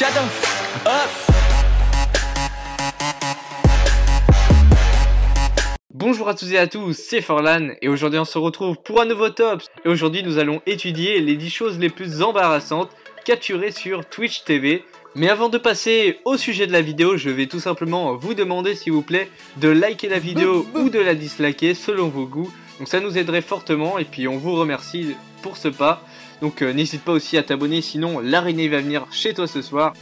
Shut the f up. Bonjour à tous et à tous, c'est Forlan et aujourd'hui on se retrouve pour un nouveau top. Et aujourd'hui nous allons étudier les 10 choses les plus embarrassantes capturées sur Twitch TV. Mais avant de passer au sujet de la vidéo, je vais tout simplement vous demander s'il vous plaît de liker la vidéo ou de la disliker selon vos goûts. Donc ça nous aiderait fortement et puis on vous remercie pour ce pas. Donc n'hésite pas aussi à t'abonner, sinon l'araignée va venir chez toi ce soir.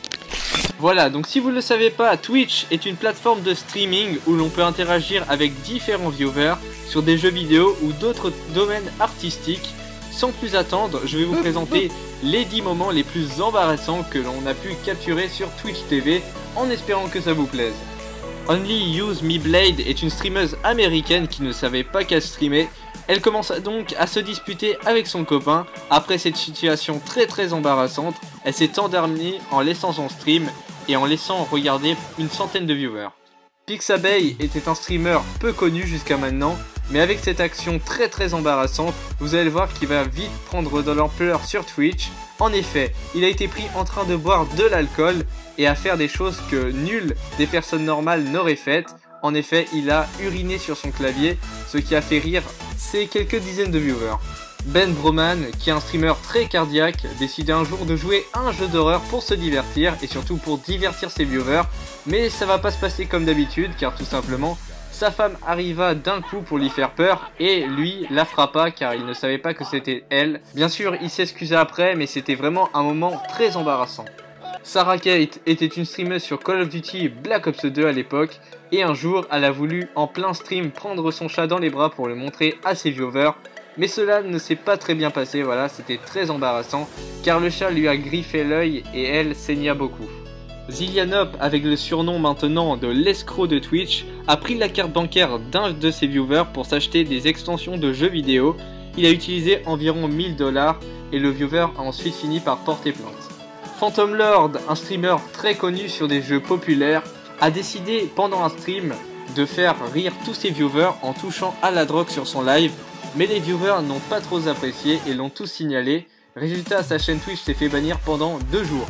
Voilà, donc si vous ne le savez pas, Twitch est une plateforme de streaming où l'on peut interagir avec différents viewers sur des jeux vidéo ou d'autres domaines artistiques. Sans plus attendre, je vais vous présenter les 10 moments les plus embarrassants que l'on a pu capturer sur Twitch TV en espérant que ça vous plaise. Only Use Me Blade est une streameuse américaine qui ne savait pas qu'elle streamait. Elle commence donc à se disputer avec son copain. Après cette situation très embarrassante, elle s'est endormie en laissant son stream et en laissant regarder une centaine de viewers. Pixabay était un streamer peu connu jusqu'à maintenant, mais avec cette action très embarrassante, vous allez voir qu'il va vite prendre de l'ampleur sur Twitch. En effet, il a été pris en train de boire de l'alcool et à faire des choses que nulle des personnes normales n'auraient faites. En effet, il a uriné sur son clavier, ce qui a fait rire ses quelques dizaines de viewers. Ben Broman, qui est un streamer très cardiaque, décide un jour de jouer à un jeu d'horreur pour se divertir et surtout pour divertir ses viewers, mais ça va pas se passer comme d'habitude car tout simplement, sa femme arriva d'un coup pour lui faire peur et lui la frappa car il ne savait pas que c'était elle. Bien sûr, il s'excusa après, mais c'était vraiment un moment très embarrassant. Sarah Kate était une streameuse sur Call of Duty Black Ops 2 à l'époque et un jour elle a voulu en plein stream prendre son chat dans les bras pour le montrer à ses viewers, mais cela ne s'est pas très bien passé, voilà, c'était très embarrassant car le chat lui a griffé l'œil et elle saigna beaucoup. Zilianop, avec le surnom maintenant de l'escroc de Twitch, a pris la carte bancaire d'un de ses viewers pour s'acheter des extensions de jeux vidéo. Il a utilisé environ 1000 $ et le viewer a ensuite fini par porter plainte. Phantom Lord, un streamer très connu sur des jeux populaires, a décidé pendant un stream de faire rire tous ses viewers en touchant à la drogue sur son live, mais les viewers n'ont pas trop apprécié et l'ont tous signalé. Résultat, sa chaîne Twitch s'est fait bannir pendant 2 jours.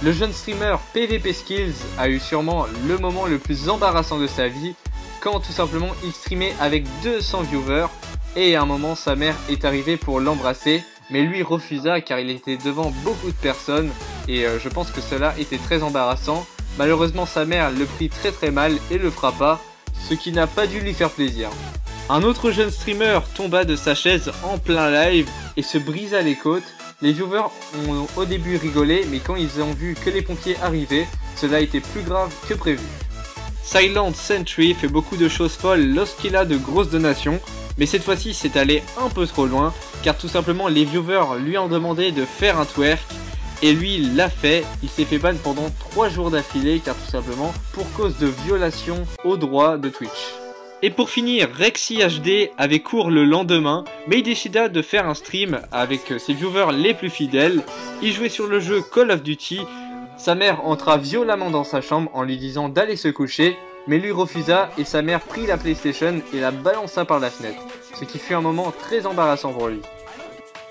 Le jeune streamer PvP Skills a eu sûrement le moment le plus embarrassant de sa vie quand tout simplement il streamait avec 200 viewers et à un moment sa mère est arrivée pour l'embrasser. Mais lui refusa car il était devant beaucoup de personnes et je pense que cela était très embarrassant. Malheureusement sa mère le prit très mal et le frappa, ce qui n'a pas dû lui faire plaisir. Un autre jeune streamer tomba de sa chaise en plein live et se brisa les côtes. Les viewers ont au début rigolé, mais quand ils ont vu que les pompiers arrivaient, cela était plus grave que prévu. Silent Sentry fait beaucoup de choses folles lorsqu'il a de grosses donations, mais cette fois-ci c'est allé un peu trop loin, car tout simplement les viewers lui ont demandé de faire un twerk, et lui l'a fait. Il s'est fait ban pendant 3 jours d'affilée, car tout simplement pour cause de violation aux droits de Twitch. Et pour finir, Rexy HD avait cours le lendemain, mais il décida de faire un stream avec ses viewers les plus fidèles. Il jouait sur le jeu Call of Duty. Sa mère entra violemment dans sa chambre en lui disant d'aller se coucher, mais lui refusa et sa mère prit la PlayStation et la balança par la fenêtre, ce qui fut un moment très embarrassant pour lui.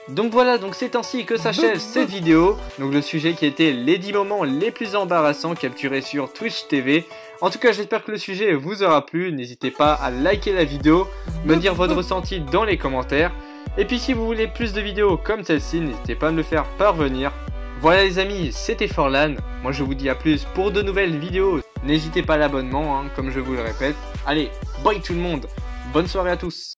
Donc voilà, donc c'est ainsi que s'achève cette vidéo, donc le sujet qui était les 10 moments les plus embarrassants capturés sur Twitch TV. En tout cas, j'espère que le sujet vous aura plu, n'hésitez pas à liker la vidéo, me dire votre ressenti dans les commentaires. Et puis si vous voulez plus de vidéos comme celle-ci, n'hésitez pas à me le faire parvenir. Voilà les amis, c'était Forlan, moi je vous dis à plus pour de nouvelles vidéos. N'hésitez pas à l'abonnement, comme je vous le répète. Allez, bye tout le monde, bonne soirée à tous.